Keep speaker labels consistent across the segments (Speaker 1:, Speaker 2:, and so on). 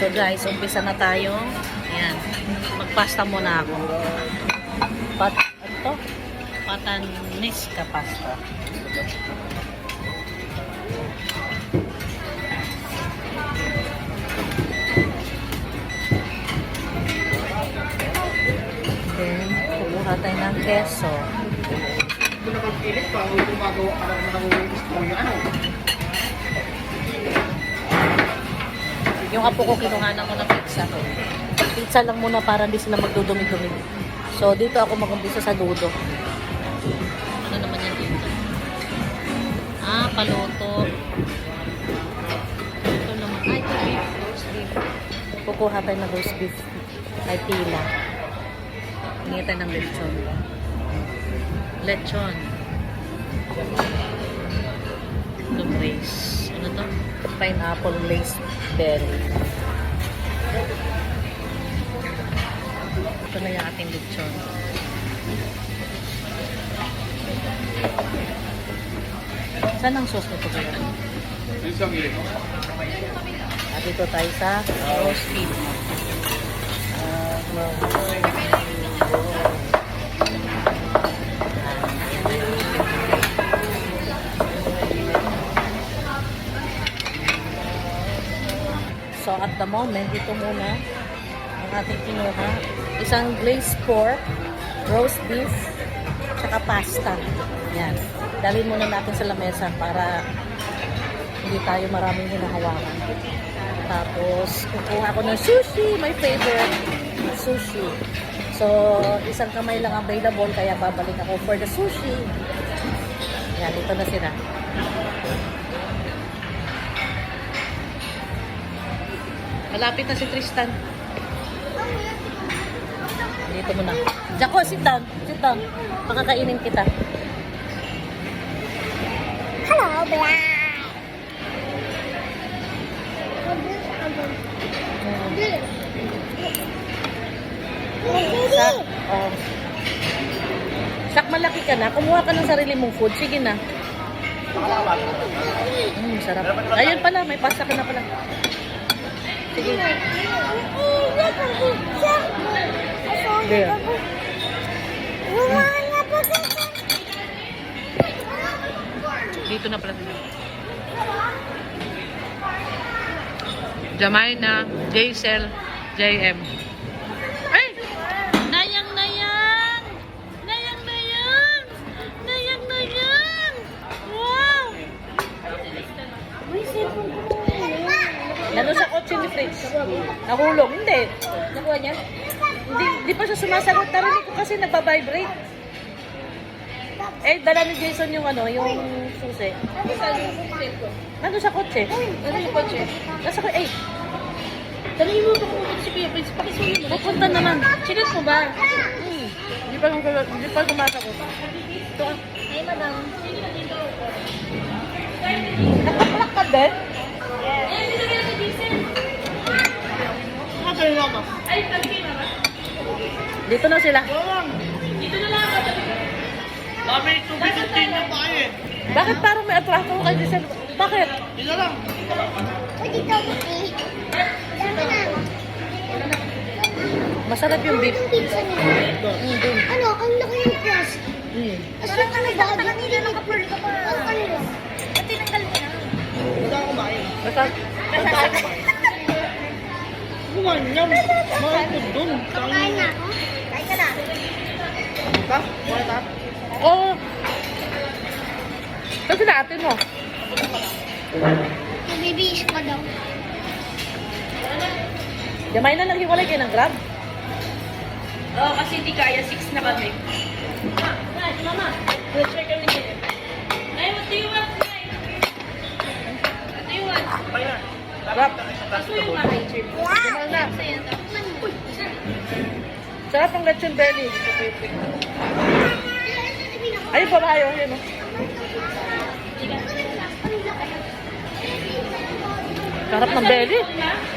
Speaker 1: So guys, umpisa na tayo. Ayan. Magpasta muna ako. Ito? Patanis ka pasta. Then, kukuha tayo ng keso. Yung apo ko kinuhanan ko ng pizza. Pizza lang muna para hindi sila magdudumi-dumi. So, dito ako mag-umpisa sa dudo. Ano naman yan dito? Ah, paluto. Ito naman. Ay, ito beef. Roast beef. Kukuha tayo ng roast beef. Ay, tila. Hingi tayo ng lechon. Lechon. Itong lace. Ano to? Pineapple lace berry. Ito na yung ating lechon. Saan ang sauce nito kaya? At dito tayo sa roast beef. So at the moment, ito muna ang ating kinuha. Isang glazed pork, roast beef, saka pasta. Yan. Dalhin muna natin sa lamesa para hindi tayo maraming hinahawakan. Tapos, kukuha ko ng sushi, my favorite sushi. So, isang kamay lang available, kaya babalik ako for the sushi. Yan, dito na sila. Malapit na si Tristan. Dito muna. Jaco, sit down. Sit down. Pakakainin kita.
Speaker 2: Hello, Bella.
Speaker 1: Sak, oh. Sak, malaki ka na. Kumuha ka ng sarili mong food. Sige na. Sarap. Ayun pala, may pasta ka na pala. Sige. There. Dito na pala. Jamaina, Jaisel, JM. Ay! Nayang-nayang! Nayang-nayang! Nayang-nayang! Wow! Nano sa kotse ni Fritz? Nahulog? Hindi. Nakuha niya? Hindi pa siya sumasagot. Narinig ko kasi nagbabibrate. Eh, dala ni Jason yung ano, yung susi. Nano sa kotse? Nano yung kotse? Nasa ko, eh. Dali mo pa kung si Kuya Prince. Pakisunin mo. Pupunta naman. Sinit mo ba? Hindi pa sumasagot. Ito ka.
Speaker 2: Hi, madam.
Speaker 1: Nakaplak ka din? Dito na sila.
Speaker 3: Dito na lang ako. Kami, tubig yung tingnan pa kayo eh.
Speaker 1: Bakit parang may atraso kay Giselle? Bakit?
Speaker 3: Dito lang.
Speaker 2: Pwede ka buti. Sama na.
Speaker 1: Masarap yung beef.
Speaker 2: Yung pizza niya. Ano, ang laki yung crust. Asya ka na ba? Kanina naka-pearl ka pa. Ang kanila. At tinanggal mo na.
Speaker 3: Hindi ako kumain.
Speaker 1: Masarap.
Speaker 3: Kumain niya. Mahal ko dun.
Speaker 2: Kakain na ako. Kain ka na.
Speaker 3: Ba? Kumain ka?
Speaker 1: Oo. Kasi natin mo.
Speaker 2: Nabibihis ka daw.
Speaker 1: Gamay na lang hiwalay kayo ng Grab.
Speaker 3: Oo, kasi hindi kaya. 6 na kami.
Speaker 1: Mama.
Speaker 3: Check kami niya. Ay, what do you want, guys? What do you want? Kaya.
Speaker 1: Grab.
Speaker 3: Kaso yung mahal, sir.
Speaker 1: Gamal na. Sarap ang lechon belly. Ayun pa ba kayo? Ayun o. Sarap ng belly.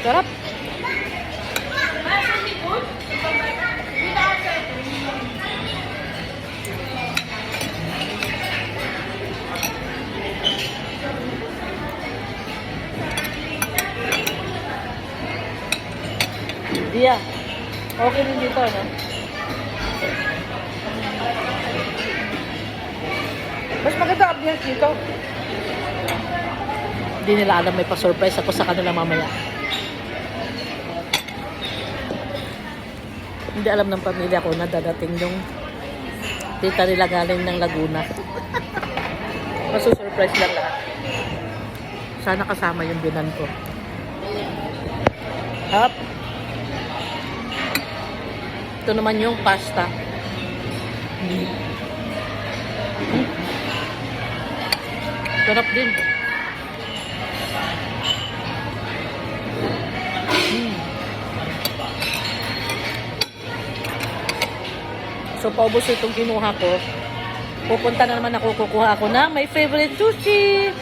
Speaker 1: Sarap. Yeah. Okay din dito, no?
Speaker 4: Mas maganda ambiance dito.
Speaker 1: Hindi nila alam may pa-surprise ako sa kanila mamaya. Hindi alam ng pamilya ko na dadating yung tita nila galing ng Laguna. Masu-surprise lang lahat. Sana kasama yung binan ko. Hap. Ito naman yung pasta. Sarap din. So, paubos itong kinuha ko. Pupunta na naman ako, kukuha ako na my favorite sushi.